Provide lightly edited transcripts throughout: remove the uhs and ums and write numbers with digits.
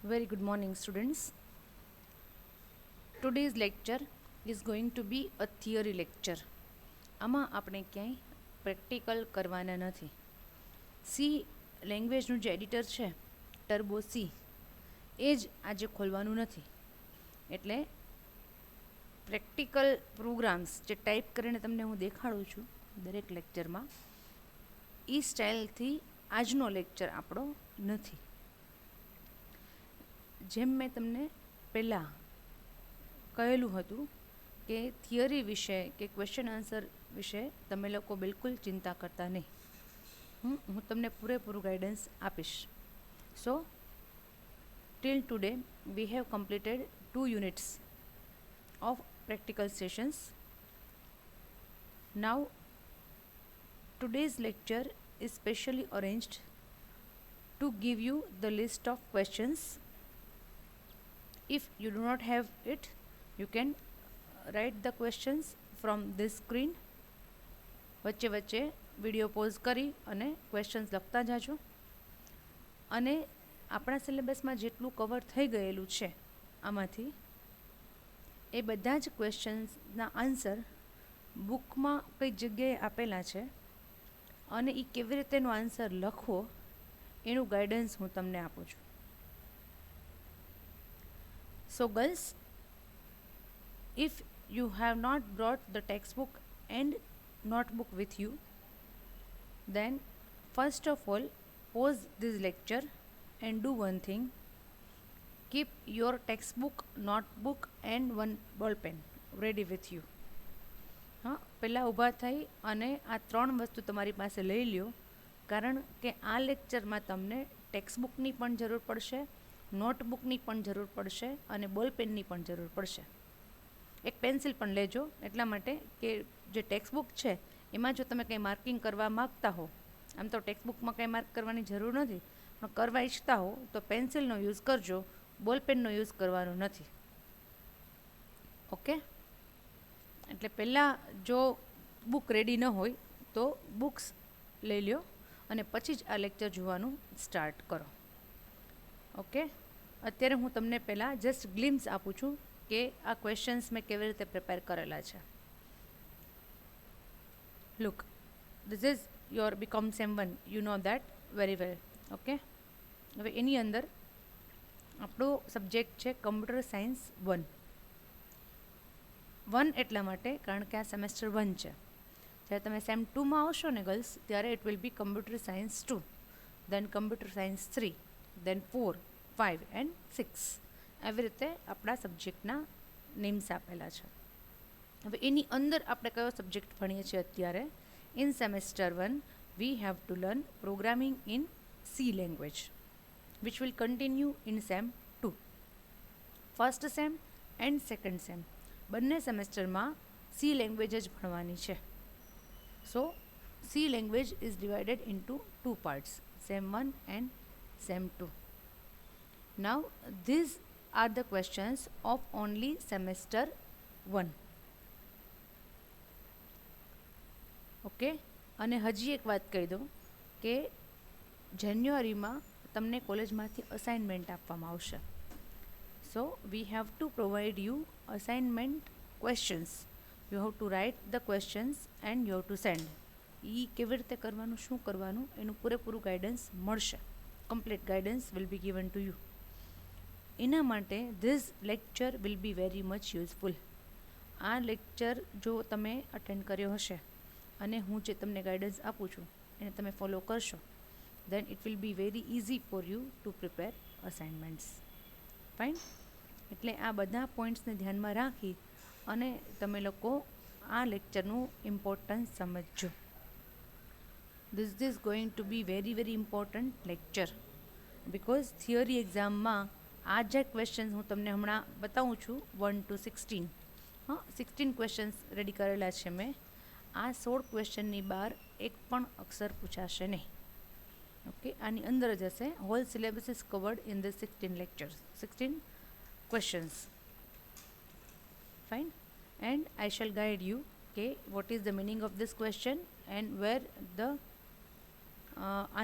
Very good morning, students. Today's lecture is going to be a theory lecture. આમાં આપણે ક્યાંય practical કરવાના નથી. સી લેંગ્વેજનું જે એડિટર છે ટર્બો સી એ જ આજે ખોલવાનું નથી. એટલે પ્રેક્ટિકલ પ્રોગ્રામ્સ જે ટાઈપ કરીને તમને હું દેખાડું છું દરેક લેક્ચરમાં એ સ્ટાઇલથી આજનો લેક્ચર આપણો નથી. જેમ મેં તમને પહેલાં કહેલું હતું કે થિયરી વિશે કે ક્વેશ્ચન આન્સર વિશે તમે લોકો બિલકુલ ચિંતા કરતા નહીં. હું તમને પૂરેપૂરું ગાઈડન્સ આપીશ. So till today we have completed 2 units of practical sessions. Now today's lecture is specially arranged to give you the list of questions. If you do not have it, you can write the questions from this screen. વચ્ચે વચ્ચે video pause કરી અને questions લખતા જાજો. અને આપણા સિલેબસમાં જેટલું cover થઈ ગયેલું છે આમાંથી એ બધા જ ક્વેશ્ચન્સના આન્સર બુકમાં કઈ જગ્યાએ આપેલા છે અને એ કેવી રીતે એનો આન્સર લખવો એનું ગાઈડન્સ હું તમને આપું છું. So girls, if you have not brought the textbook and notebook with you, then first of all pause this lecture and do one thing. Keep your textbook, notebook and one ball pen ready with you. હા, પહેલાં ઊભા થઈ અને આ 3 વસ્તુ તમારી પાસે લઈ લ્યો, કારણ કે આ લેક્ચરમાં તમને ટેક્સ્ટબુકની પણ જરૂર પડશે, નોટબુકની પણ જરૂર પડશે અને બોલ પેનની પણ જરૂર પડશે. એક પેન્સિલ પણ લેજો, એટલા માટે કે જે ટેક્સ્ટબુક છે એમાં જો તમે કંઈ માર્કિંગ કરવા માગતા હો, આમ તો ટેક્સ્ટબુકમાં કંઈ માર્ક કરવાની જરૂર નથી, પણ કરવા ઈચ્છતા હો તો પેન્સિલનો યુઝ કરજો, બોલ પેનનો યુઝ કરવાનો નથી. ઓકે? એટલે પહેલાં જો બુક રેડી ન હોય તો બુક્સ લઈ લ્યો અને પછી જ આ લેક્ચર જોવાનું સ્ટાર્ટ કરો. ઓકે? અત્યારે હું તમને પહેલાં જસ્ટ ગ્લિમ્સ આપું છું કે આ ક્વેશ્ચન્સ મેં કેવી રીતે પ્રિપેર કરેલા છે. Look, this is your BCom sem 1, you know that very well. Okay? હવે એની અંદર આપણો સબ્જેક્ટ છે કમ્પ્યુટર સાયન્સ 1. 1 એટલા માટે કારણ કે આ સેમેસ્ટર 1 છે. જ્યારે તમે સેમ 2માં આવશો ને ગર્લ્સ, ત્યારે it will be computer science 2, then computer science 3, then 4, 5 and 6. આવી રીતે આપણા સબ્જેક્ટના નેમ્સ આપેલા છે. હવે એની અંદર આપણે કયો સબ્જેક્ટ ભણીએ છીએ અત્યારે? In semester 1 we have to learn programming in C language, which will continue in SEM 2. First sem and second sem બંને સેમેસ્ટરમાં સી લેંગ્વેજ જ ભણવાની છે. So C language is divided into 2 parts, SEM 1 એન્ડ SEM 2. Now these are the questions of only semester 1. Okay? અને હજી એક વાત કહી દઉં કે જાન્યુઆરીમાં તમને કોલેજમાંથી અસાઇનમેન્ટ આપવામાં આવશે. So we have to provide you assignment questions. You have to write the questions and you have to send. એ કેવી રીતે કરવાનું, શું કરવાનું, એનું પૂરેપૂરું ગાઈડન્સ મળશે. Complete guidance will be given to you. એના માટે this lecture will be very much useful. આ લેક્ચર જો તમે અટેન્ડ કર્યો હશે અને હું જે તમને ગાઈડન્સ આપું છું એને તમે ફોલો કરશો, then it will be very easy for you to prepare assignments. Fine? એટલે આ બધા પોઈન્ટ્સને ધ્યાનમાં રાખી અને તમે લોકો આ લેક્ચરનું ઇમ્પોર્ટન્સ સમજજો. This is going to be very very important lecture because theory એક્ઝામમાં આ જે ક્વેશ્ચન્સ હું તમને હમણાં બતાવું છું 1 to 16, હા 16 ક્વેશ્ચન્સ રેડી કરેલા છે મેં. આ 16 ક્વેશ્ચનની બહાર એક પણ અક્ષર પૂછાશે નહીં. ઓકે? આની અંદર જ હશે. Whole syllabus is covered in the 16 lectures, 16 questions. Fine? And I shall guide you okay what is the meaning of this question and where the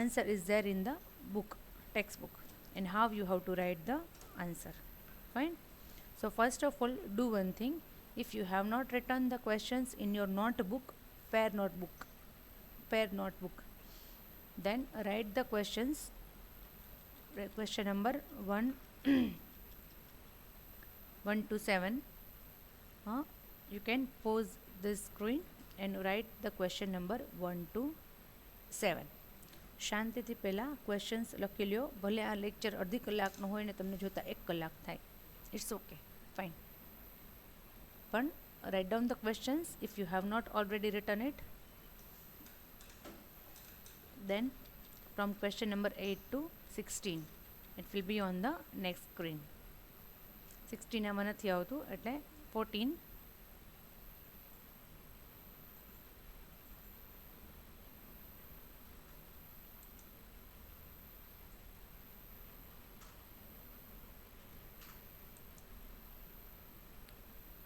answer is there in the book, textbook. and how you have to write the answer. Fine. So first of all, do one thing. If you have not written the questions in your notebook, pair notebook, then write the questions. Question number 1 1 to 7. You can pause this screen and write the question number 1 to 7. શાંતિથી પહેલાં questions લખી લ્યો. ભલે આ lecture અડધી કલાકનો હોય ને તમને જોતાં 1 કલાક થાય, ઇટ્સ ઓકે, ફાઇન. પણ write down the questions if you have not already written it. Then from question number 8 to 16, it will be on the next screen. 16 આમાં નથી આવતું એટલે 14.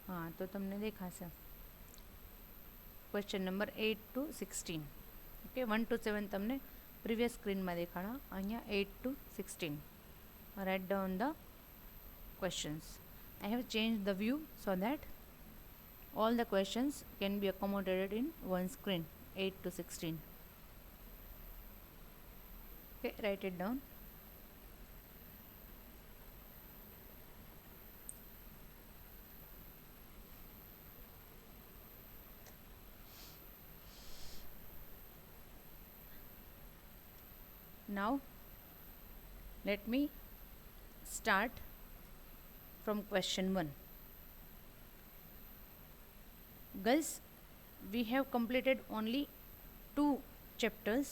हाँ तो તમને દેખાશે question number 8 to 16. Okay, 1 to 7 તમને પ્રીવિયસ સ્ક્રીનમાં દેખાણા. અહીંયા 8 to 16. Write down the questions. I have changed the view so that all the questions can be accommodated in one screen, 8 to 16. Okay, write it down. Now let me start from question 1. Girls, we have completed only 2 chapters,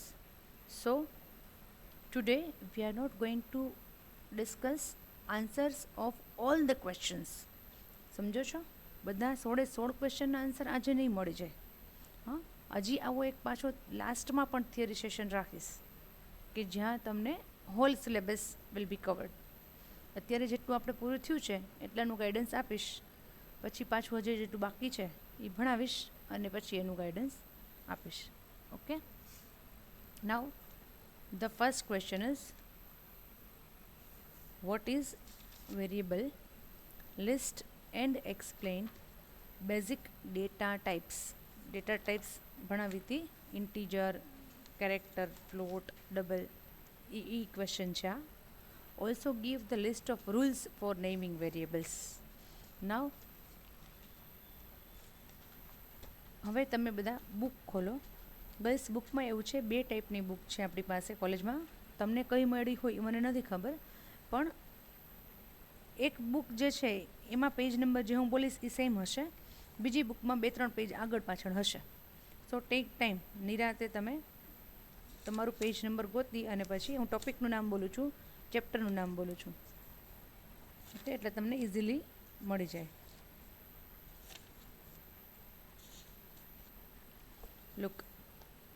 so today we are not going to discuss answers of all the questions. સમજો છો? બધા 16 ક્વેશ્ચનના answer આજે નહીં મળી જાય. હા, હજી આવો એક પાછો લાસ્ટમાં પણ થિયરી સેશન રાખીશ કે જ્યાં તમને whole syllabus will be covered. અત્યારે જેટલું આપણે પૂરું થયું છે એટલાનું ગાઈડન્સ આપીશ, પછી પાછું હજી જેટલું બાકી છે એ ભણાવીશ અને પછી એનું ગાઈડન્સ આપીશ. Okay, now the first question is what is variable? List and explain basic data types. Data types ભણાવી હતી, ઇન્ટીજર, કેરેક્ટર, ફ્લોટ, ડબલ. એ ક્વેશ્ચન છે આ. Also give the list of rules for naming variables. Now હવે તમે બધા book ખોલો. Girls, બુકમાં એવું છે, 2 ટાઈપની બુક છે આપણી પાસે કોલેજમાં. તમને કઈ મળી હોય એ મને નથી ખબર, પણ એક બુક જે છે એમાં પેજ નંબર જે હું બોલીશ એ સેમ હશે, બીજી બુકમાં 2-3 પેજ આગળ પાછળ હશે. સો ટેક ટાઈમ, નિરાતે તમે તમારું પેજ નંબર ગોતી અને પછી હું ટોપિકનું નામ બોલું છું, ચેપ્ટરનું નામ બોલું છું, ઓકે, એટલે તમને ઇઝીલી મળી જાય. Look,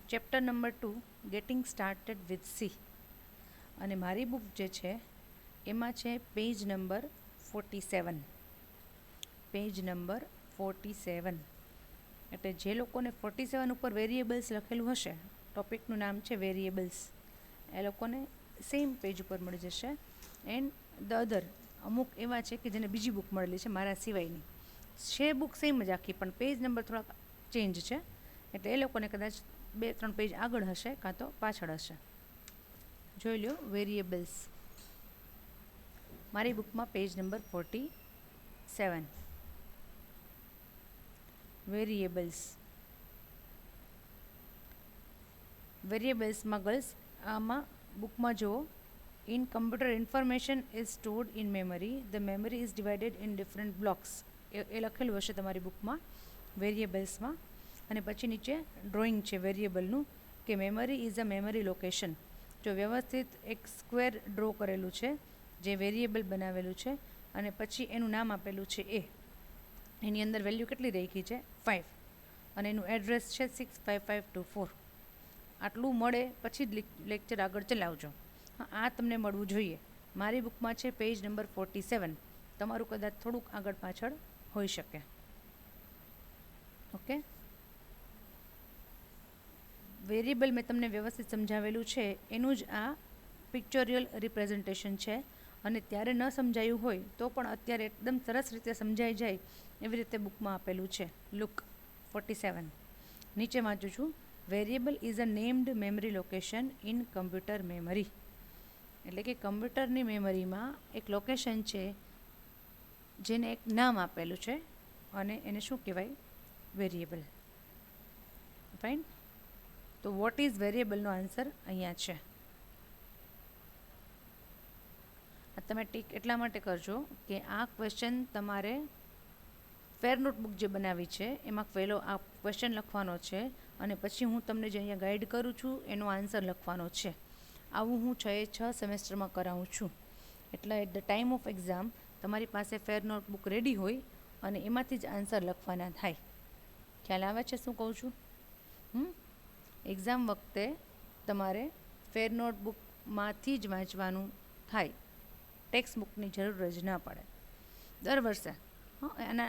chapter number 2, getting started with C. અને મારી બુક જે છે એમાં છે પેજ નંબર 47. Page number 47. એટલે જે લોકોને 47 ઉપર વેરિયેબલ્સ લખેલું હશે, ટોપિકનું નામ છે વેરિયેબલ્સ, એ લોકોને સેમ પેજ ઉપર મળી જશે. એન્ડ ધ અધર, અમુક એવા છે કે જેને બીજી બુક મળેલી છે મારા સિવાયની, છે બુક સેમ જ આખી, પણ પેજ નંબર થોડાક ચેન્જ છે, એટલે એ લોકોને કદાચ 2-3 પેજ આગળ હશે કાં તો પાછળ હશે. જોઈ લો વેરિયેબલ્સ. મારી બુકમાં પેજ નંબર 47. વેરિયેબલ્સ. વેરિયેબલ્સમાં ગર્લ્સ આમાં બુકમાં જુઓ, in computer information is stored in memory, the memory is divided in different blocks. એ લખેલું હશે તમારી બુકમાં વેરિયેબલ્સમાં. અને પછી નીચે ડ્રોઈંગ છે વેરિયેબલનું કે memory is a memory location. જો વ્યવસ્થિત એક સ્ક્વેર ડ્રો કરેલું છે જે વેરિયેબલ બનાવેલું છે અને પછી એનું નામ આપેલું છે એ. એની અંદર વેલ્યુ કેટલી રાખી છે? 5. અને એનું એડ્રેસ છે 65524. આટલું મળે પછી જ લેક્ચર આગળ ચલાવજો. હા, આ તમને મળવું જોઈએ. મારી બુકમાં છે પેજ નંબર 47. તમારું કદાચ થોડુંક આગળ પાછળ હોઈ શકે. ઓકે, વેરિયેબલ મેં તમને વ્યવસ્થિત સમજાવેલું છે, એનું જ આ પિક્ચોરિયલ રિપ્રેઝન્ટેશન છે અને ત્યારે ન સમજાયું હોય તો પણ અત્યારે એકદમ સરસ રીતે સમજાઈ જાય એવી રીતે બુકમાં આપેલું છે. લુક 47. નીચે વાંચું છું. Variable is a named memory location in computer memory. એટલે કે કમ્પ્યુટરની મેમરીમાં એક લોકેશન છે જેને એક નામ આપેલું છે અને એને શું કહેવાય? વેરિયેબલ. ફાઇન. તો વોટ ઇઝ વેરિયેબલનો આન્સર અહીંયા છે. તમે ટીક એટલા માટે કરજો કે આ ક્વેશ્ચન તમારે ફેર નોટબુક જે બનાવી છે એમાં પહેલો આ ક્વેશ્ચન લખવાનો છે અને પછી હું તમને જે અહીંયા ગાઈડ કરું છું એનો આન્સર લખવાનો છે. આવું હું 6 સેમેસ્ટરમાં કરાવું છું. એટલે at the time of exam તમારી પાસે ફેર નોટબુક રેડી હોય અને એમાંથી જ આન્સર લખવાના થાય. ખ્યાલ આવે છે શું કહું છું? એક્ઝામ વખતે તમારે ફેર નોટબુકમાંથી જ વાંચવાનું થાય. ટેક્સ્ટ બુકની જરૂર જ ના પડે દર વર્ષે.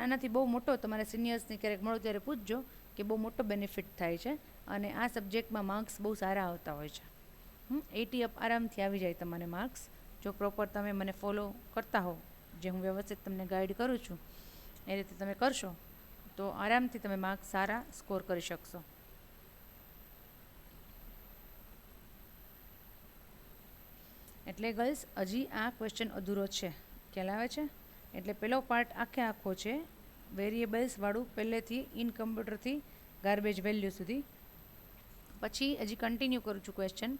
આનાથી બહુ મોટો તમારે સિનિયર્સને ક્યારેક મળો ત્યારે પૂછજો કે બહુ મોટો બેનિફિટ થાય છે અને આ સબ્જેક્ટમાં માર્ક્સ બહુ સારા આવતા હોય છે. 80 અપ આરામથી આવી જાય તમને માર્ક્સ જો પ્રોપર તમે મને ફોલો કરતા હો. જે હું વ્યવસ્થિત તમને ગાઈડ કરું છું એ રીતે તમે કરશો તો આરામથી તમે માર્ક્સ સારા સ્કોર કરી શકશો. એટલે ગર્લ્સ હજી આ ક્વેશ્ચન અધૂરો છે. ખ્યાલ આવે છે? એટલે પેલો પાર્ટ આખો છે વેરિયેબલ્સવાળું પહેલેથી ઇન કમ્પ્યુટરથી ગાર્બેજ વેલ્યુ સુધી. પછી હજી કન્ટિન્યુ કરું છું question.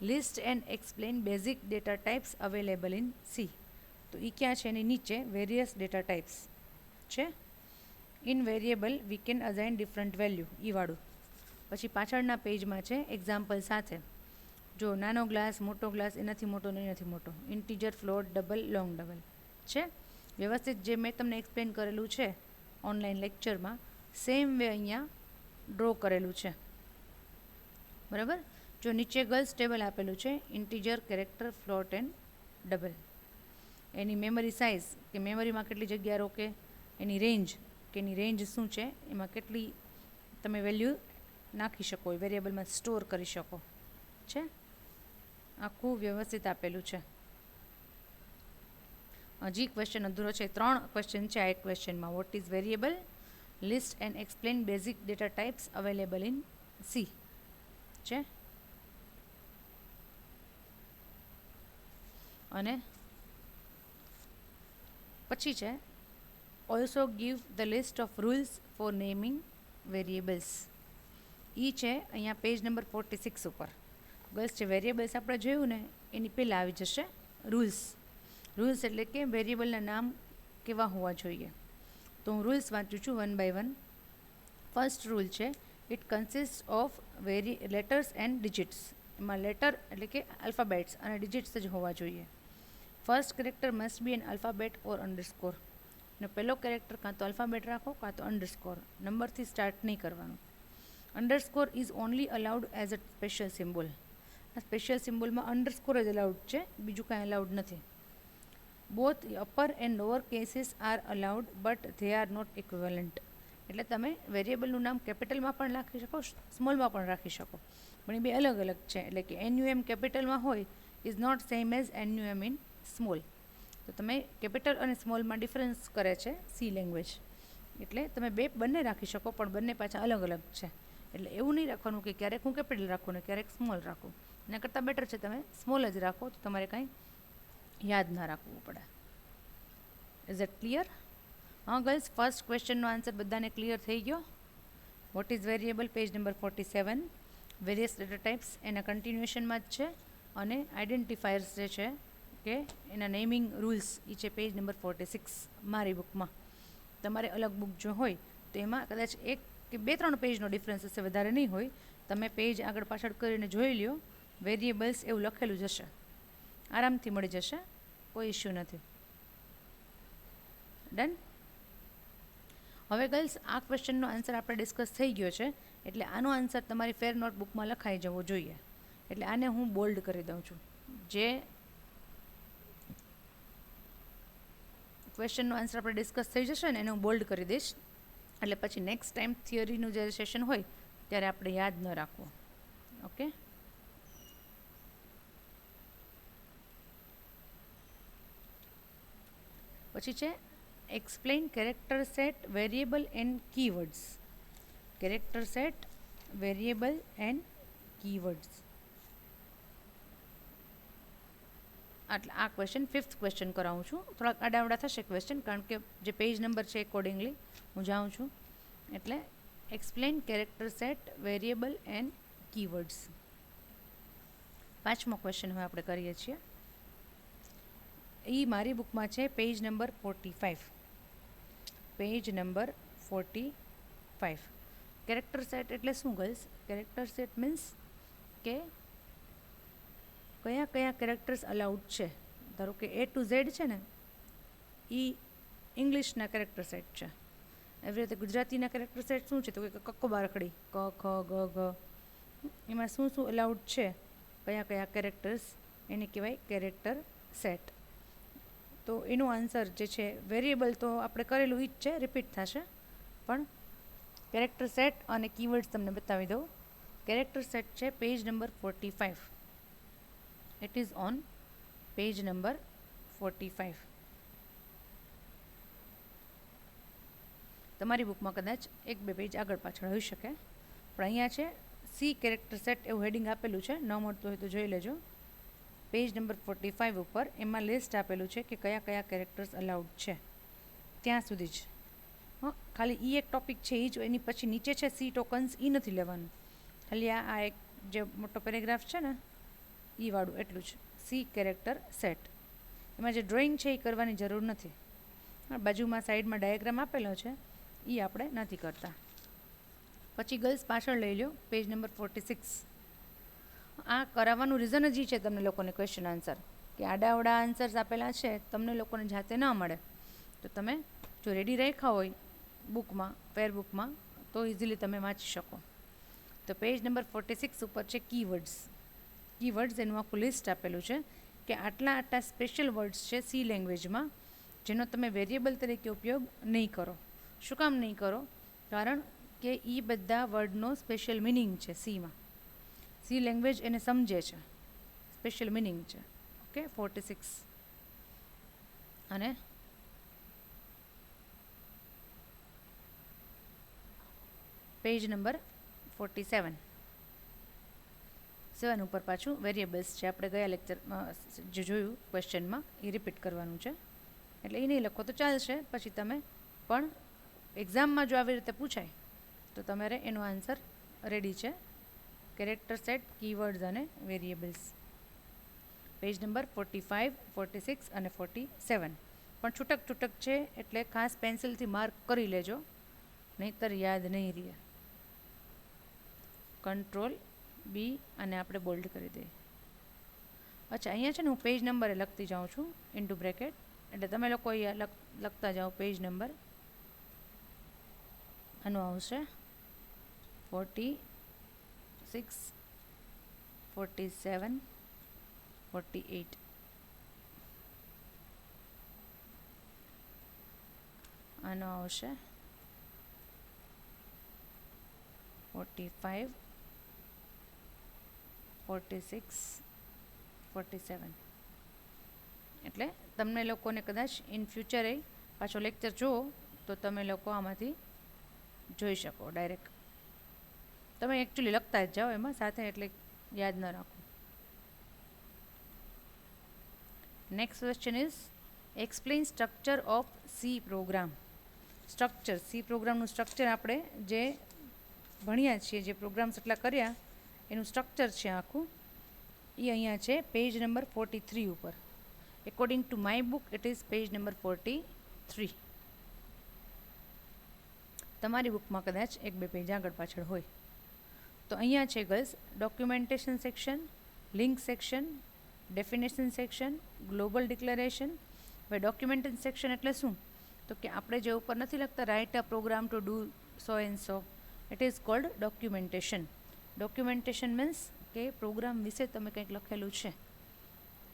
List and explain basic data types available in C. તો એ ક્યાં છે? એની નીચે વેરિયસ ડેટા ટાઈપ્સ છે. In variable we can assign different value એ વાળું. પછી પાછળના પેજમાં છે એક્ઝામ્પલ સાથે. જો નાનો ગ્લાસ, મોટો ગ્લાસ, એનાથી મોટો ને એનાથી મોટો, integer, float, double, long double છે. વ્યવસ્થિત જે મેં તમને એક્સપ્લેન કરેલું છે ઓનલાઈન લેક્ચરમાં સેમ વે અહીંયા ડ્રો કરેલું છે. બરાબર. જો નીચે ગર્લ્સ ટેબલ આપેલું છે integer, character, float and double. Any memory size કે મેમરીમાં કેટલી જગ્યા રોકે, એની રેન્જ કે એની રેન્જ શું છે, એમાં કેટલી તમે વેલ્યુ નાખી શકો, વેરિયેબલમાં સ્ટોર કરી શકો છે. આખું વ્યવસ્થિત આપેલું છે. હજી ક્વેશ્ચન અધૂરો છે. 3 ક્વેશ્ચન છે આ એક ક્વેશ્ચનમાં. What is variable? List and explain basic data types available in C છે. અને પછી છે also give the list of rules for naming variables. એ છે અહીંયા પેજ નંબર 46 ઉપર. ગર્લ્સ જે વેરિયેબલ્સ આપણે જોયું ને એની પહેલાં આવી જશે રૂલ્સ. રૂલ્સ એટલે કે વેરિયેબલના નામ કેવા હોવા જોઈએ. તો હું રૂલ્સ વાંચું છું one by one. First rule છે it consist of letters and digits. એમાં લેટર એટલે કે આલ્ફાબેટ્સ અને ડિજિટ્સ જ હોવા જોઈએ. First character must be an alphabet or underscore. અને પહેલો કેરેક્ટર કાં તો આલ્ફાબેટ રાખો કાં તો અંડરસ્કોર. નંબરથી સ્ટાર્ટ નહીં કરવાનું. Underscore is only allowed as a special symbol. આ સ્પેશિયલ સિમ્બોલમાં અંડરસ્કોર જ અલાઉડ છે, બીજું કાંઈ અલાઉડ નથી. Both upper and lower cases are allowed but they are not equivalent. એટલે તમે વેરિયેબલનું નામ કેપિટલમાં પણ રાખી શકો, સ્મોલમાં પણ રાખી શકો, પણ એ બે અલગ અલગ છે. એટલે કે NUM કેપિટલમાં હોય is not same as NUM in small. તો તમે કેપિટલ અને સ્મોલમાં ડિફરન્સ કરે છે સી લેંગ્વેજ. એટલે તમે બંને રાખી શકો પણ બંને પાછા અલગ અલગ છે. એટલે એવું નહીં રાખવાનું કે ક્યારેક હું કેપિટલ રાખું ને ક્યારેક સ્મોલ રાખું. એના કરતાં બેટર છે તમે સ્મોલ જ રાખો તો તમારે કાંઈ યાદ ના રાખવું પડે. Is it clear? હા ગર્લ્સ, ફર્સ્ટ ક્વેશ્ચનનો આન્સર બધાને ક્લિયર થઈ ગયો. Vote is variable page number 47. Various data types એના કન્ટિન્યુએશનમાં જ છે. અને આઈડેન્ટિફાયર્સ જે છે કે એના નેમિંગ રૂલ્સ એ છે પેજ નંબર 46 મારી બુકમાં. તમારે અલગ બુક જો હોય તો એમાં કદાચ 1 કે 2-3 પેજનો ડિફરન્સ હશે, વધારે નહીં હોય. તમે પેજ આગળ પાછળ કરીને જોઈ લ્યો, વેરિયેબલ્સ એવું લખેલું જ હશે. આરામથી મળી જશે, કોઈ ઇશ્યુ નથી. ડન. હવે ગર્લ્સ આ ક્વેશ્ચનનો આન્સર આપણે ડિસ્કસ થઈ ગયો છે, એટલે આનો આન્સર તમારી ફેર નોટબુકમાં લખાઈ જવો જોઈએ. એટલે આને હું બોલ્ડ કરી દઉં છું. જે ક્વેશ્ચનનો આન્સર આપણે ડિસ્કસ થઈ જશે ને એને હું બોલ્ડ કરી દઈશ. એટલે પછી નેક્સ્ટ ટાઈમ થિયરીનું જે સેશન હોય ત્યારે આપણે યાદ ન રાખવું. ઓકે. પછી છે explain character set variable and keywords. Character set variable and keywords. એટલે આ ક્વેશ્ચન 5th ક્વેશ્ચન કરાવું છું. થોડાક આડાવડા થશે ક્વેશ્ચન કારણ કે જે પેજ નંબર છે એકોર્ડિંગલી હું જાઉં છું. એટલે explain character set variable and keywords. 5મો ક્વેશ્ચન હવે આપણે કરીએ છીએ. એ મારી બુકમાં છે page number 45. Page number 45. Character set એટલે શું ગર્લ્સ? કેરેક્ટર સેટ મીન્સ કે કયા કયા કેરેક્ટર્સ અલાઉડ છે. ધારો કે A to Z છે ને, એ ઇંગ્લિશના કેરેક્ટર સેટ છે. એવી રીતે ગુજરાતીના કેરેક્ટર સેટ શું છે? તો કે કક્કો બારખડી, ક ખ ગ ઘ, એમાં શું શું અલાઉડ છે, કયા કયા કેરેક્ટર્સ, એને કહેવાય કેરેક્ટર સેટ. તો એનો આન્સર જે છે વેરિયેબલ તો આપણે કરેલું એ જ છે, રિપીટ થશે, પણ કેરેક્ટર સેટ અને કીવર્ડ્સ તમને બતાવી દઉં. કેરેક્ટર સેટ છે page number 45. It is on page number 45. તમારી બુકમાં કદાચ 1-2 પેજ આગળ પાછળ હોઈ શકે, પણ અહીંયા છે સી કેરેક્ટર સેટ એવું હેડિંગ આપેલું છે. ન મળતું હોય તો જોઈ લેજો. પેજ નંબર 45 ઉપર એમાં લિસ્ટ આપેલું છે કે કયા કયા કેરેક્ટર્સ અલાઉડ છે. ત્યાં સુધી જ ખાલી એ એક ટોપિક છે એ જ, એની પછી નીચે છે સી ટોકન્સ, એ નથી લેવાનું. ખાલી આ એક જે મોટો પેરેગ્રાફ છે ને એ વાળું એટલું જ. C character set. એમાં જે ડ્રોઈંગ છે એ કરવાની જરૂર નથી. બાજુમાં સાઈડમાં ડાયાગ્રામ આપેલો છે એ આપણે નથી કરતા. પછી ગર્લ્સ પાછળ લઈ લો પેજ નંબર 46. આ કરાવવાનું રીઝન જ એ છે તમને લોકોને ક્વેશ્ચન આન્સર કે આડાવડા આન્સર્સ આપેલા છે, તમને લોકોને જાતે ન મળે તો તમે જો રેડી રાખ્યા હોય બુકમાં, પેર બુકમાં, તો ઇઝીલી તમે વાંચી શકો. તો પેજ નંબર 46 ઉપર છે કીવર્ડ્સ. કીવર્ડ્સ એનું આખું લિસ્ટ આપેલું છે કે આટલા આટલા સ્પેશિયલ વર્ડ્સ છે સી લેંગ્વેજમાં જેનો તમે વેરિયેબલ તરીકે ઉપયોગ નહીં કરો. શું કામ નહીં કરો? કારણ કે એ બધા વર્ડનો સ્પેશિયલ મિનિંગ છે સીમાં. સી લેંગ્વેજ એને સમજે છે, સ્પેશિયલ મિનિંગ છે. ઓકે, 46. અને પેજ નંબર 47. 7 ઉપર પાછું વેરિયેબલ્સ છે. આપણે ગયા લેક્ચરમાં જે જોયું ક્વેશ્ચનમાં એ રિપીટ કરવાનું છે, એટલે એ નહીં લખો તો ચાલશે. પછી તમે પણ એક્ઝામમાં જો આવી રીતે પૂછાય તો તમારે એનો આન્સર રેડી છે. કેરેક્ટર સેટ, કીવર્ડ્સ અને વેરિયેબલ્સ. પેજ નંબર 45, 46 અને 47 પણ છૂટક છૂટક છે એટલે ખાસ પેન્સિલથી માર્ક કરી લેજો, નહીંતર યાદ નહીં રહે. કંટ્રોલ બી અને આપણે બોલ્ડ કરી દઈએ. અચ્છા, અહીંયા છે ને હું પેજ નંબરે લખતી જાઉં છું ઇન્ટુ બ્રેકેટ, એટલે તમે લોકો અહીંયા લખતા જાઓ પેજ નંબર. આનું આવશે 46, 47, 48. આનો આવશે 45, 46, 47. એટલે તમને લોકોને કદાચ ઇન ફ્યુચરે પાછો લેક્ચર જુઓ તો તમે લોકો આમાંથી જોઈ શકો ડાયરેક્ટ. તમે એકચ્યુઅલી લખતા જ જાઓ એમાં સાથે, એટલે યાદ ન રાખો. Next question is explain structure of C programme. Structure, C પ્રોગ્રામનું સ્ટ્રક્ચર આપણે જે ભણ્યા છીએ, જે પ્રોગ્રામ્સ એટલા કર્યા એનું સ્ટ્રક્ચર છે આખું, એ અહીંયા છે પેજ નંબર 43 ઉપર. According to my book it is page number 43. તમારી બુકમાં કદાચ 1-2 પેજ આગળ પાછળ હોય. તો અહીંયા છે girls documentation section, link section, definition section, global declaration. હવે ડોક્યુમેન્ટેશન સેક્શન એટલે શું? તો કે આપણે જે ઉપર નથી લખતા write a program to do so and so, it is called documentation. Documentation means કે પ્રોગ્રામ વિશે તમે કંઈક લખેલું છે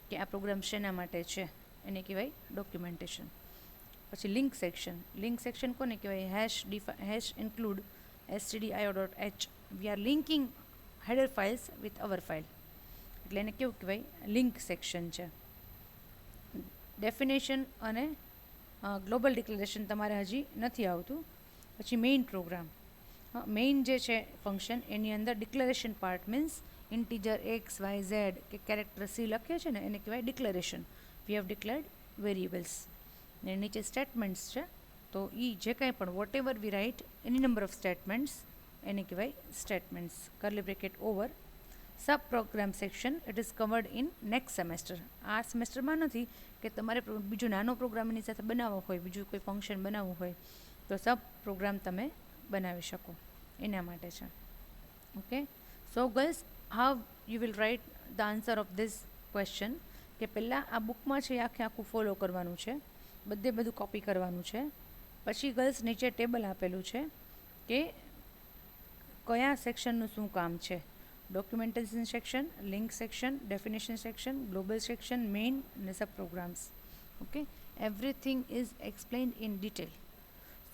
કે આ પ્રોગ્રામ શેના માટે છે, એને કહેવાય ડોક્યુમેન્ટેશન. પછી લિંક સેક્શન. લિંક સેક્શન કોને કહેવાય? Hash include stdio.h. We are linking header files with our file, એટલે એને કેવું કહેવાય? લિંક સેક્શન છે. ડેફિનેશન અને ગ્લોબલ ડિક્લેરેશન તમારે હજી નથી આવતું. પછી મેઇન પ્રોગ્રામ, મેઇન જે છે ફંક્શન એની અંદર declaration part means integer X Y Z કે કેરેક્ટર સી લખીએ છીએ ને એને કહેવાય declaration. We have declared variables. ને નીચે સ્ટેટમેન્ટ્સ છે, તો એ જે કાંઈ પણ વોટ એવર વી રાઇટ એની નંબર ઓફ સ્ટેટમેન્ટ્સ એને કહેવાય statements. Curly bracket over. Sub program section it is covered in next semester. આ સેમેસ્ટરમાં નથી કે તમારે બીજો નાનો પ્રોગ્રામ એની સાથે બનાવવો હોય, બીજું કોઈ ફંક્શન બનાવવું હોય તો સબ પ્રોગ્રામ તમે બનાવી શકો, એના માટે છે. Okay, so girls, how you will write the answer of this question, કે પહેલાં આ બુકમાં છે એ આખું ફોલો કરવાનું છે, બધું કોપી કરવાનું છે. પછી ગર્લ્સ નીચે ટેબલ આપેલું છે કે કયા સેક્શનનું શું કામ છે. Documentation section, link section, definition section, global section, main અને sub programs. Okay, everything is explained in detail.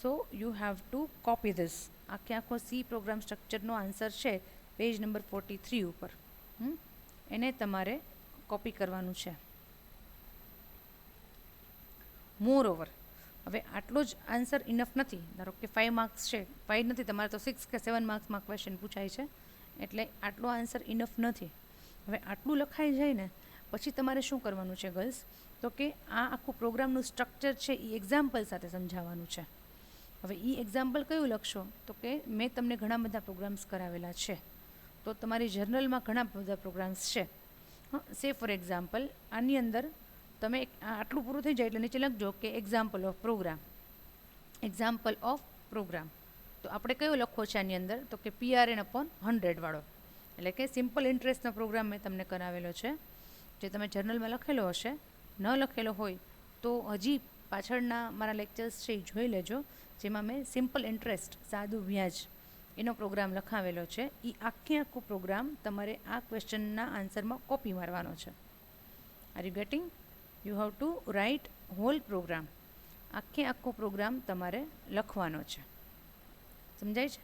So you have to copy this. આખો સી પ્રોગ્રામ સ્ટ્રક્ચરનો આન્સર છે પેજ નંબર 43 ઉપર. એને તમારે કોપી કરવાનું છે. મોર ઓવર, હવે આટલો જ આન્સર ઇનફ નથી. ધારો કે 5 માર્ક્સ છે, 5 નથી, તમારે તો 6 કે 7 માર્ક્સમાં ક્વેશ્ચન પૂછાય છે, એટલે આટલો આન્સર ઇનફ નથી. હવે આટલું લખાઈ જાય ને પછી તમારે શું કરવાનું છે ગર્લ્સ, તો કે આ આખું પ્રોગ્રામનું સ્ટ્રક્ચર છે એ એક્ઝામ્પલ સાથે સમજાવવાનું છે. હવે એ એક્ઝામ્પલ કયું લખશો, તો કે મેં તમને ઘણા બધા પ્રોગ્રામ્સ કરાવેલા છે, તો તમારી જર્નલમાં ઘણા બધા પ્રોગ્રામ્સ છે. સે ફોર એક્ઝામ્પલ, આની અંદર તમે આટલું પૂરું થઈ જાય એટલે નીચે લખજો કે example of program. Example of program તો આપણે કયો લખવો છે આની અંદર, તો કે PRN/100 વાળો, એટલે કે સિમ્પલ ઇન્ટરેસ્ટનો પ્રોગ્રામ મેં તમને કરાવેલો છે, જે તમે જર્નલમાં લખેલો હશે. ન લખેલો હોય તો હજી પાછળના મારા લેક્ચર્સ છે એ જોઈ લેજો, જેમાં મેં સિમ્પલ ઇન્ટરેસ્ટ, સાદું વ્યાજ એનો પ્રોગ્રામ લખાવેલો છે. એ આખો પ્રોગ્રામ તમારે આ ક્વેશ્ચનના આન્સરમાં કોપી મારવાનો છે. Are you getting? You have to write whole program. આખો પ્રોગ્રામ તમારે લખવાનો છે. સમજાય છે?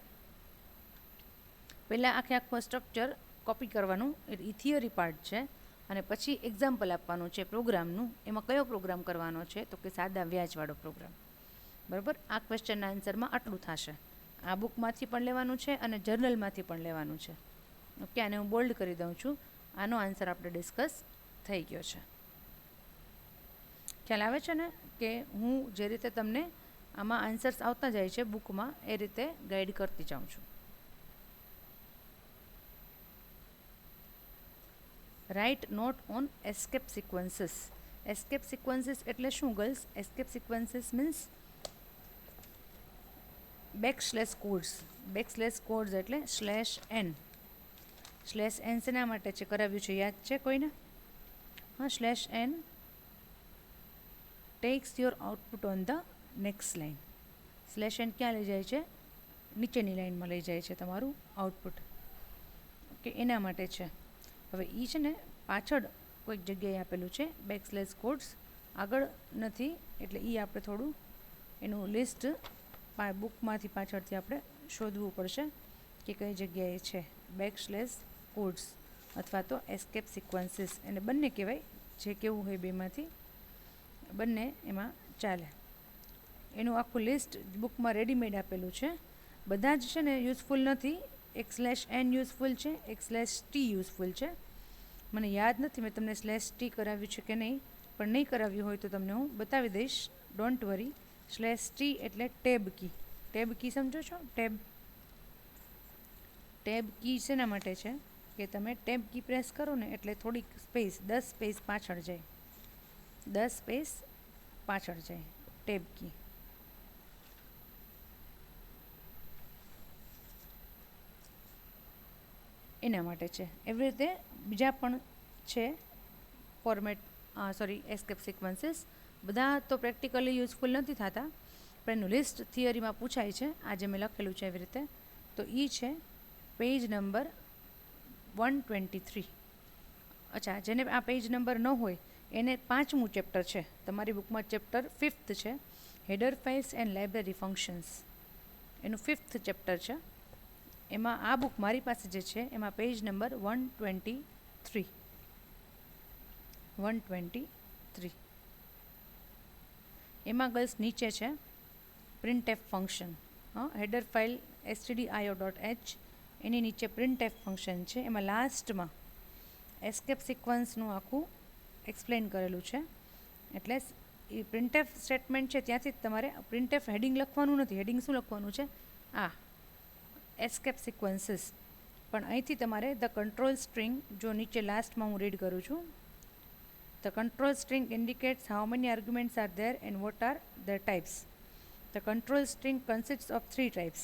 પહેલાં આખો સ્ટ્રક્ચર કોપી કરવાનું, એ થિયરી પાર્ટ છે, અને પછી એક્ઝામ્પલ આપવાનું છે પ્રોગ્રામનું. એમાં કયો પ્રોગ્રામ કરવાનો છે, તો કે સાદા વ્યાજવાળો પ્રોગ્રામ. બરાબર, આ ક્વેશ્ચનના આન્સરમાં આટલું થશે. આ બુકમાંથી પણ લેવાનું છે અને જર્નલમાંથી પણ લેવાનું છે. ઓકે, આને હું બોલ્ડ કરી દઉં છું. આનો આન્સર આપણે ડિસ્કસ થઈ ગયો છે. ખ્યાલ આવે છે ને કે હું જે રીતે તમને આમાં આન્સર્સ આવતા જાય છે બુકમાં, એ રીતે ગાઈડ કરતી જાઉં છું. Write note on escape sequences. Escape sequences એટલે શું girls? Escape sequences means backslash codes. Backslash codes એટલે /n. /n શેના માટે છે કરાવ્યું છે, યાદ છે કોઈને? /n takes your output on the next line. /n ક્યાં લઈ જાય છે? નીચેની લાઇનમાં લઈ જાય છે તમારું આઉટપુટ. ઓકે, એના માટે છે. હવે એ છે ને પાછળ કોઈક જગ્યાએ આપેલું છે બેકસ્લેશ કોડ્સ, આગળ નથી, એટલે એ આપણે થોડું એનું લિસ્ટ બુકમાંથી પાછળથી આપણે શોધવું પડશે કે કઈ જગ્યાએ છે. બેકસ્લેશ કોડ્સ અથવા તો એસ્કેપ સિક્વન્સીસ, એને બંને કહેવાય, જે કેવું હોય બેમાંથી બંને એમાં ચાલે. એનું આખું લિસ્ટ બુકમાં રેડીમેડ આપેલું છે. બધા જ છે ને યુઝફુલ નથી. એક /n યુઝફુલ છે, એક /t યુઝફુલ છે. મને યાદ નથી મેં તમને /t કરાવ્યું છે કે નહીં, પણ નહીં કરાવ્યું હોય તો તમને હું બતાવી દઈશ, ડોન્ટ વરી. /t એટલે ટેબ કી. ટેબ કી સમજો છો? ટેબ કી શેના માટે છે કે તમે ટેબ કી પ્રેસ કરો ને એટલે થોડીક સ્પેસ 10 સ્પેસ પાછળ જાય, 10 સ્પેસ પાછળ જાય ટેબ કી. એના માટે છે. એવી રીતે બીજા પણ છે ફોર્મેટ, એસ્કેપ સિક્વન્સીસ. બધા તો પ્રેક્ટિકલી યુઝફુલ નથી થતા, પણ એનું લિસ્ટ થિયરીમાં પૂછાય છે, આજે મેં લખેલું છે એવી રીતે. તો એ છે પેજ નંબર 123. અચ્છા, જેને આ પેજ નંબર ન હોય એને 5મું ચેપ્ટર છે તમારી બુકમાં, ચેપ્ટર 5th છે, header files and library functions. એનું 5th ચેપ્ટર છે. એમાં આ બુક મારી પાસે જે છે એમાં પેજ નંબર 123. એમાં ગર્લ્સ નીચે છે printf function, header file stdio.h, એની નીચે printf ફંક્શન છે. એમાં લાસ્ટમાં એસ્કેપ સિક્વન્સનું આખું એક્સપ્લેન કરેલું છે. એટલે એ printf સ્ટેટમેન્ટ છે ત્યાંથી જ તમારે printf હેડિંગ લખવાનું નથી. હેડિંગ શું લખવાનું છે? આ એસ્કેપ સિક્વન્સીસ. પણ અહીંથી તમારે ધ કંટ્રોલ સ્ટ્રિંગ, જો નીચે લાસ્ટમાં હું રીડ કરું છું, the control string indicates how many arguments are there and what are the types. The control string consists of three types.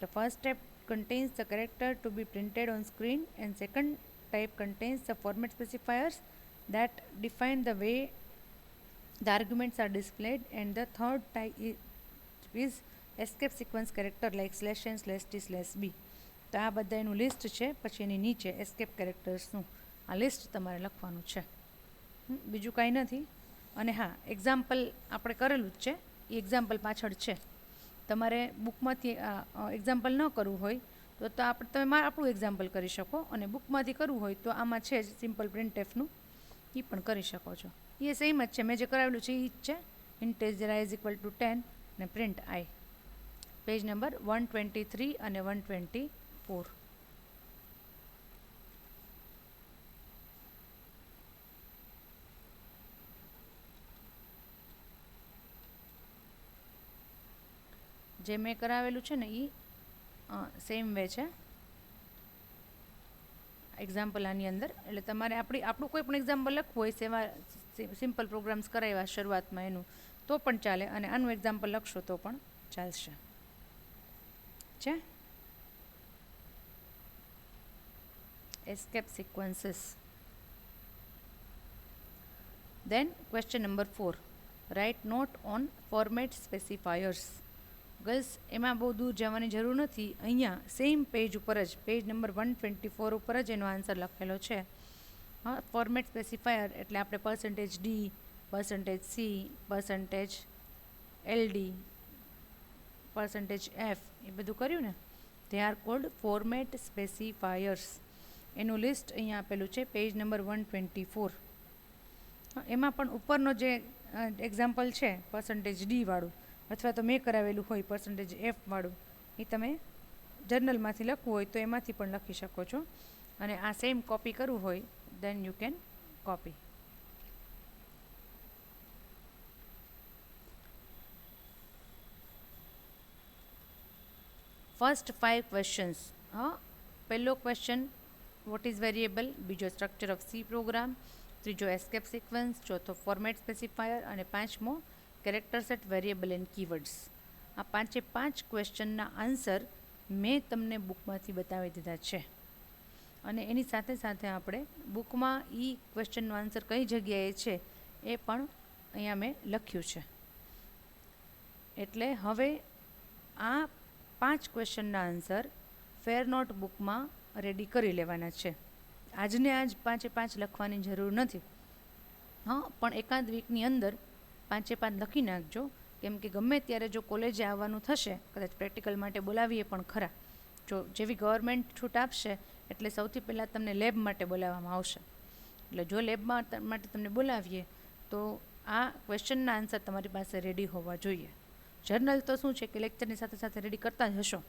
The first type contains the character to be printed on screen, and second type contains the format specifiers that define the way the arguments are displayed, and the third type is escape sequence character like /n/t/b. તો આ બધા એનું list છે. પછી એની નીચે escape કેરેક્ટર્સનું આ list તમારે લખવાનું છે. બીજું કાંઈ નથી. અને હા, એક્ઝામ્પલ આપણે કરેલું જ છે. એ એક્ઝામ્પલ પાછળ છે. તમારે બુકમાંથી એક્ઝામ્પલ ન કરવું હોય તો તમે આપણું એક્ઝામ્પલ કરી શકો, અને બુકમાંથી કરવું હોય તો આમાં છે જ સિમ્પલ પ્રિન્ટએફનું, એ પણ કરી શકો છો. એ સેમ જ છે. મેં જે કરાવેલું છે એ જ છે. ઇન્ટેજર i = 10 અને પ્રિન્ટ i. પેજ નંબર 123 અને 124. જે મેં કરાવેલું છે ને એ સેમ વે છે એક્ઝામ્પલ આની અંદર. એટલે તમારે આપણું કોઈ પણ એક્ઝામ્પલ લખવું હોય, સેવા સિમ્પલ પ્રોગ્રામ્સ કરાવ્યા શરૂઆતમાં એનું, તો પણ ચાલે, અને આનું એક્ઝામ્પલ લખશો તો પણ ચાલશે. છે escape sequences. Then question number 4, write note on format specifiers. Girls, એમાં બહુ દૂર જવાની જરૂર નથી. અહીંયા સેમ પેજ ઉપર જ, પેજ નંબર 124 ઉપર જ એનો આન્સર લખેલો છે. ફોર્મેટ સ્પેસિફાયર એટલે આપણે %d, %c, %ld, %f એ બધું કર્યું ને, they are cold format specifiers. એનું લિસ્ટ અહીંયા આપેલું છે પેજ નંબર 124. એમાં પણ ઉપરનો જે એક્ઝામ્પલ છે %d વાળું, અથવા તો મેં કરાવેલું હોય %f વાળું, એ તમે જર્નલમાંથી લખવું હોય તો એમાંથી પણ લખી શકો છો. અને આ સેમ કોપી કરવું હોય then you can copy. First 5 questions. પહેલો ક્વેશ્ચન વોટ ઇઝ વેરિયેબલ, બીજો સ્ટ્રક્ચર ઓફ સી પ્રોગ્રામ, ત્રીજો એસ્કેપ સિક્વન્સ, ચોથો ફોર્મેટ સ્પેસિફાયર, અને પાંચમો character set, variable and keywords. આ 5 ક્વેશ્ચનના આન્સર મેં તમને બુકમાંથી બતાવી દીધા છે. અને એની સાથે સાથે આપણે બુકમાં ક્વેશ્ચનનો આન્સર કઈ જગ્યાએ છે એ પણ અહીંયા મેં લખ્યું છે. એટલે હવે આ 5 ક્વેશ્ચનના આન્સર ફેર નોટ બુકમાં રેડી કરી લેવાના છે. આજને આજ 5 લખવાની જરૂર નથી. પણ એકાદ વીકની અંદર 5 લખી નાખજો. કેમ કે ગમે ત્યારે જો કોલેજે આવવાનું થશે, કદાચ પ્રેક્ટિકલ માટે બોલાવીએ પણ ખરા, જો જેવી ગવર્મેન્ટ છૂટ આપશે એટલે સૌથી પહેલાં તમને લેબ માટે બોલાવવામાં આવશે. એટલે જો લેબમાં માટે તમને બોલાવીએ તો આ ક્વેશ્ચનના આન્સર તમારી પાસે રેડી હોવા જોઈએ. જર્નલ તો શું છે કે લેક્ચરની સાથે સાથે રેડી કરતા જ હશો.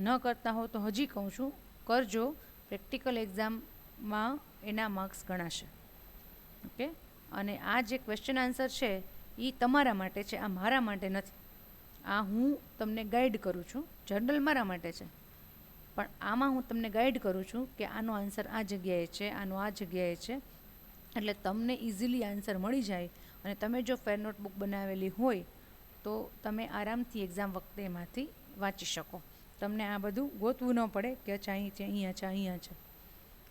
ન કરતા હો તો હજી કહું છું, કરજો. પ્રેક્ટિકલ એક્ઝામમાં એના માર્ક્સ ગણાશે. ઓકે. અને આ જે ક્વેશ્ચન આન્સર છે એ તમારા માટે છે, આ મારા માટે નથી. આ હું તમને ગાઈડ કરું છું. જર્નલ મારા માટે છે, પણ આમાં હું તમને ગાઈડ કરું છું કે આનો આન્સર આ જગ્યાએ છે, આનો આ જગ્યાએ છે. એટલે તમને ઇઝીલી આન્સર મળી જાય. અને તમે જો ફેર નોટબુક બનાવેલી હોય તો તમે આરામથી એક્ઝામ વખતે એમાંથી વાંચી શકો. તમને આ બધું ગોતવું ન પડે કે અચ્છા અહીં છે, અહીંયા છે, અહીંયા છે.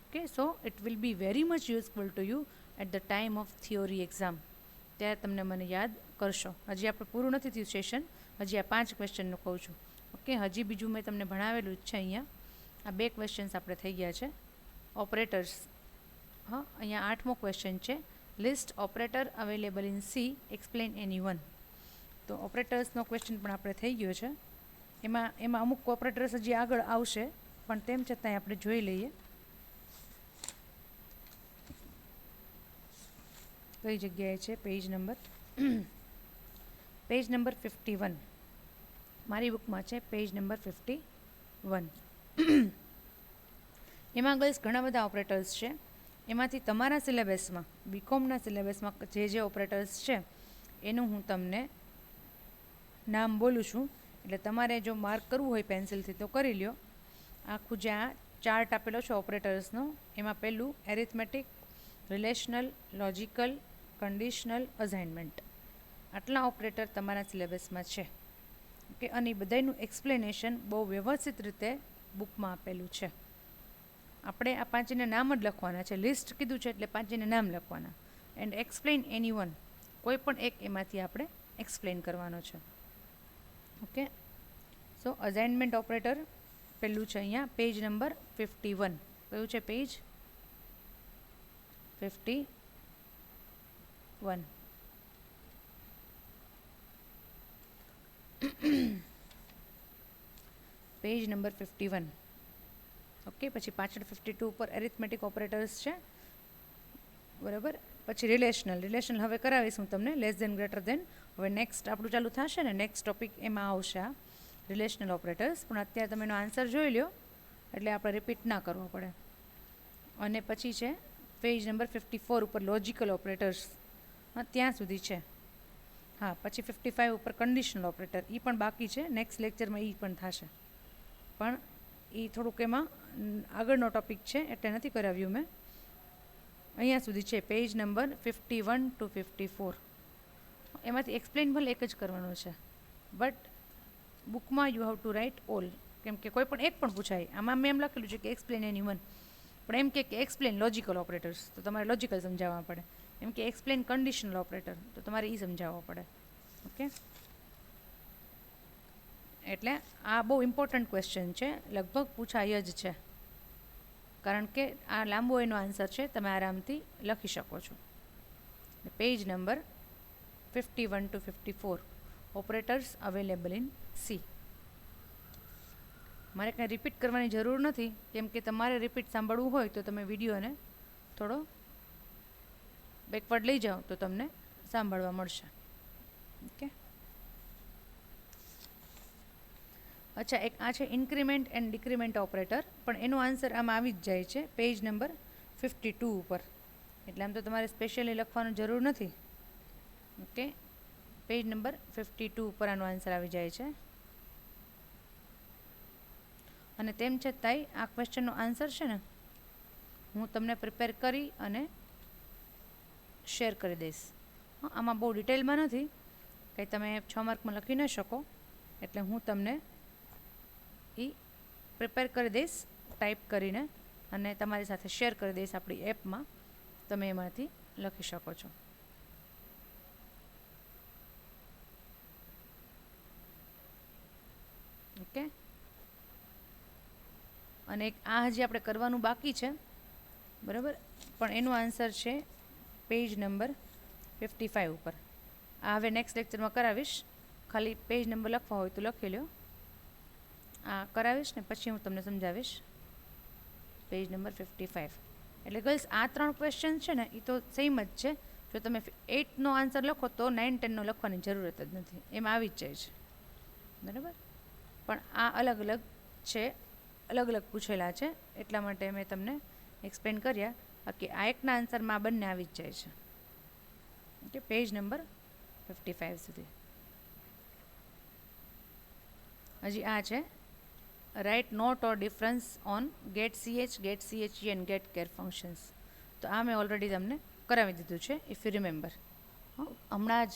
Okay. So it will be very much useful to you at the time of theory exam. ત્યારે તમને મને યાદ કરશો. હજી આપણે પૂરું નથી થયું સેશન, હજી આ 5 ક્વેશ્ચનનું કહું છું. ઓકે. હજી બીજું મેં તમને ભણાવેલું જ છે. અહીંયા આ 2 ક્વેશ્ચન્સ આપણે થઈ ગયા છે. ઓપરેટર્સ. અહીંયા 8મો ક્વેશ્ચન છે. List operator available in C, explain any one. તો ઓપરેટર્સનો ક્વેશ્ચન પણ આપણે થઈ ગયો છે. એમાં અમુક ઓપરેટર્સ હજી આગળ આવશે, પણ તેમ છતાંય આપણે જોઈ લઈએ કઈ જગ્યાએ છે. પેજ નંબર પેજ નંબર 51 મારી બુકમાં છે, પેજ નંબર 51. એમાં ગર્લ્સ ઘણા બધા ઓપરેટર્સ છે. એમાંથી તમારા સિલેબસમાં, બીકોમના સિલેબસમાં જે ઓપરેટર્સ છે એનું હું તમને નામ બોલું છું. એટલે તમારે જો માર્ક કરવું હોય પેન્સિલથી તો કરી લ્યો. આખું જે આ ચાર્ટ આપેલો છે ઓપરેટર્સનો, એમાં પહેલું arithmetic, relational, logical, conditional, assignment. આટલા ઓપરેટર તમારા સિલેબસમાં છે. ઓકે, અને બધાનું એક્સપ્લેનેશન બહુ વ્યવસ્થિત રીતે બુકમાં આપેલું છે. આપણે આ પાંચીને નામ જ લખવાના છે. લિસ્ટ કીધું છે એટલે પાંચીને નામ લખવાના. એન્ડ એક્સપ્લેન એની વન, કોઈ પણ એક એમાંથી આપણે એક્સપ્લેન કરવાનો છે. ઓકે, સો અસાઇનમેન્ટ ઓપરેટર પહેલું છે અહીંયા, પેજ નંબર 51. કયું છે? પેજ 51. Page number 51. ઓકે, પછી પાછળ 52 ઉપર એરિથમેટિક ઓપરેટર્સ છે, બરાબર. પછી રિલેશનલ હવે કરાવીશ હું તમને, લેસ દેન, ગ્રેટર દેન. હવે નેક્સ્ટ આપણું ચાલુ થશે ને, નેક્સ્ટ ટોપિક એમાં આવશે આ રિલેશનલ ઓપરેટર્સ. પણ અત્યારે તમે એનો આન્સર જોઈ લો એટલે આપણે રિપીટ ના કરવો પડે. અને પછી છે પેજ નંબર 54 ઉપર લોજિકલ ઓપરેટર્સ, હા ત્યાં સુધી છે. હા, પછી 55 ઉપર કન્ડિશનલ ઓપરેટર, એ પણ બાકી છે. નેક્સ્ટ લેક્ચરમાં એ પણ થશે, પણ એ થોડુંક એમાં આગળનો ટોપિક છે એટલે નથી કરાવ્યું મેં. અહીંયા સુધી છે પેજ નંબર 51 to 54. એમાંથી એક્સપ્લેન ભલે એક જ કરવાનો છે, બટ બુકમાં you have to write all. કેમ કે કોઈ પણ એક પણ પૂછાય. આમાં મેં એમ લખેલું છે કે એક્સપ્લેન એની વન, પણ એમ કે એક્સપ્લેન લોજિકલ ઓપરેટર્સ તો તમારે લોજિકલ સમજાવવા પડે. એમ કે એક્સપ્લેન કન્ડિશનલ ઓપરેટર તો તમારે એ સમજાવવા પડે. ઓકે, એટલે આ બહુ ઇમ્પોર્ટન્ટ ક્વેશ્ચન છે, લગભગ પૂછાય જ છે. કારણ કે આ લાંબો એનો આન્સર છે, તમે આરામથી લખી શકો છો. Page number 51 to 54 operators available in C. મારે કાંઈ રિપીટ કરવાની જરૂર નથી, કેમ કે તમારે રિપીટ સાંભળવું હોય તો તમે વિડીયોને થોડો બેકવર્ડ લઈ જાઓ તો તમને સાંભળવા મળશે. ઓકે, અચ્છા, એક આ છે ઇન્ક્રીમેન્ટ એન્ડ ડિક્રીમેન્ટ ઓપરેટર, પણ એનો આન્સર આમાં આવી જ જાય છે પેજ નંબર 52 ઉપર. એટલે આમ તો તમારે સ્પેશિયલી લખવાની જરૂર નથી. ઓકે, પેજ નંબર 52 ઉપર આનો આન્સર આવી જાય છે. અને તેમ છતાંય આ ક્વેશ્ચનનો આન્સર છે ને, હું તમને પ્રિપેર કરી અને શેર કરી દઈશ. આમાં બહુ ડિટેલમાં નથી, કંઈ તમે 6 માર્કમાં લખી ન શકો, એટલે હું તમને એ પ્રિપેર કરી દઈશ ટાઈપ કરીને, અને તમારી સાથે શેર કરી દઈશ આપણી એપમાં. તમે એમાંથી લખી શકો છો. ઓકે, અને એક આ હજી આપણે કરવાનું બાકી છે, બરાબર, પણ એનું આન્સર છે પેજ નંબર 55 ઉપર. આ હવે નેક્સ્ટ લેક્ચરમાં કરાવીશ. ખાલી પેજ નંબર લખવા હોય તો લખી લો. આ કરાવીશ ને પછી હું તમને સમજાવીશ પેજ નંબર 55. એટલે ગર્લ્સ આ 3 ક્વેશ્ચન છે ને એ તો સેમ જ છે. જો તમે 8નો આન્સર લખો તો 9, 10નો લખવાની જરૂરત જ નથી, એમાં આવી જ જાય છે, બરાબર. પણ આ અલગ અલગ છે, અલગ અલગ પૂછેલા છે, એટલા માટે મેં તમને એક્સપ્લેન કર્યા. બાકી આ એકના આન્સરમાં બંને આવી જ જાય છે. ઓકે, પેજ નંબર 55 સુધી. હજી આ છે right note or difference on get CH, get CHE and ગેટ કેર ફંક્શન્સ. તો આ મેં ઓલરેડી તમને કરાવી દીધું છે, ઇફ યુ રિમેમ્બર. હમણાં જ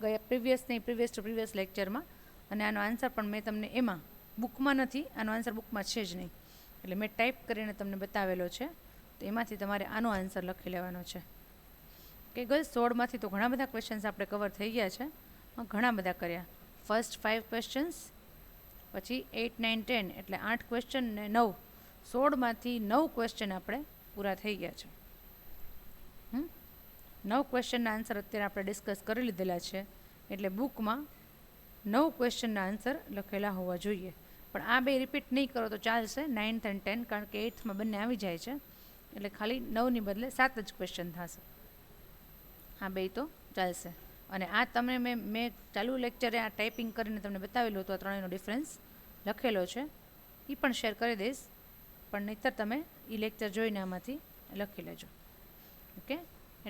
ગયા પ્રીવિયસ લેક્ચરમાં. અને આનો આન્સર પણ મેં તમને એમાં બુકમાં નથી, આનો આન્સર બુકમાં છે જ નહીં, એટલે મેં ટાઈપ કરીને તમને બતાવેલો છે. તો એમાંથી તમારે આનો આન્સર લખી લેવાનો છે. કે ગર્લ્સ 16માંથી તો ઘણા બધા ક્વેશ્ચન્સ આપણે કવર થઈ ગયા છે, ઘણા બધા કર્યા. ફર્સ્ટ 5 ક્વેશ્ચન્સ, પછી 8, 9, 10 એટલે 8 ક્વેશ્ચન ને 9, 16માંથી 9 ક્વેશ્ચન આપણે પૂરા થઈ ગયા છે. 9 ક્વેશ્ચનના આન્સર અત્યારે આપણે ડિસ્કસ કરી લીધેલા છે, એટલે બુકમાં 9 ક્વેશ્ચનના આન્સર લખેલા હોવા જોઈએ. પણ આ બે રિપીટ નહીં કરો તો ચાલશે, 9th and 10, કારણ કે 8thમાં બંને આવી જાય છે, એટલે ખાલી 9ની બદલે 7 જ ક્વેશ્ચન થશે. આ બે તો ચાલશે. અને આ તમને મેં ચાલુ લેક્ચરે આ ટાઈપિંગ કરીને તમને બતાવેલું હતું, આ ત્રણેયનો ડિફરન્સ લખેલો છે, એ પણ શેર કરી દઈશ, પણ નહીંતર તમે એ લેક્ચર જોઈને આમાંથી લખી લેજો. ઓકે,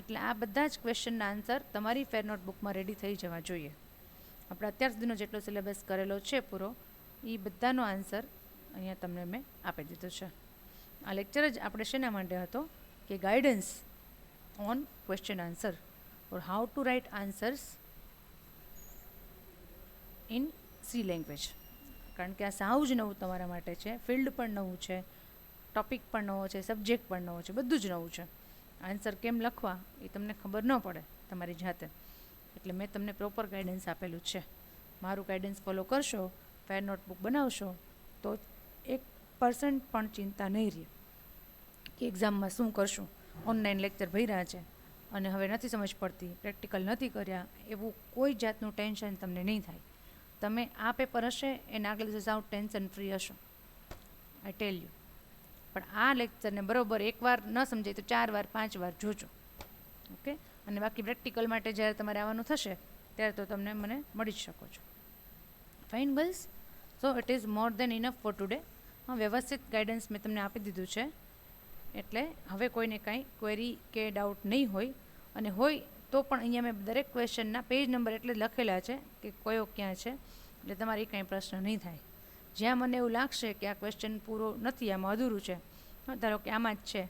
એટલે આ બધા જ ક્વેશ્ચનના આન્સર તમારી ફેર નોટબુકમાં રેડી થઈ જવા જોઈએ. આપણે અત્યાર સુધીનો જેટલો સિલેબસ કરેલો છે પૂરો, એ બધાનો આન્સર અહીંયા તમને મેં આપી દીધો છે. આ લેક્ચર જ આપણે શેના માટે હતો કે guidance on question answer or how to write answers in C language. કારણ કે આ સાવ જ નવું તમારા માટે છે, ફિલ્ડ પણ નવું છે, ટોપિક પણ નવો છે, સબ્જેક્ટ પણ નવો છે, બધું જ નવું છે. આન્સર કેમ લખવા એ તમને ખબર ન પડે તમારી જાતે, એટલે મેં તમને પ્રોપર ગાઈડન્સ આપેલું છે. મારું ગાઈડન્સ ફોલો કરશો, ફેર નોટબુક બનાવશો, તો 1% પણ ચિંતા નહીં રહે કે એક્ઝામમાં શું કરશું, ઓનલાઈન લેક્ચર ભર્યા છે અને હવે નથી સમજ પડતી, પ્રેક્ટિકલ નથી કર્યા, એવું કોઈ જાતનું ટેન્શન તમને નહીં થાય. તમે આ પેપર હશે એને આગળ દિવસે સાવ ટેન્શન ફ્રી હશો, આઈ ટેલ યુ. પણ આ લેક્ચરને બરાબર એકવાર ન સમજાય તો 4 વાર 5 વાર જોજો. ઓકે, અને બાકી પ્રેક્ટિકલ માટે જ્યારે તમારે આવવાનું થશે ત્યારે તો તમને મને મળી જ શકો છો. Fine girls, so it is more then enough four today. વ્યવસ્થિત ગાઈડન્સ મેં તમને આપી દીધું છે, એટલે હવે કોઈને કાંઈ ક્વેરી કે ડાઉટ નહીં હોય, અને હોય તો પણ અહીંયા મેં દરેક ક્વેશ્ચનના પેજ નંબર એટલે લખેલા છે કે કયો ક્યાં છે, એટલે તમારે કાંઈ પ્રશ્ન નહીં થાય. જ્યાં મને એવું લાગશે કે આ ક્વેશ્ચન પૂરો નથી, આમાં અધૂરું છે, ધારો કે આમાં જ છે,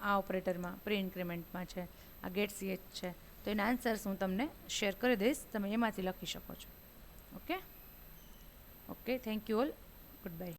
આ ઓપરેટરમાં પ્રી ઇન્ક્રીમેન્ટમાં છે, આ ગેટ CH છે, તો એના આન્સર્સ હું તમને શેર કરી દઈશ, તમે એમાંથી લખી શકો છો. Okay, thank you all, good bye.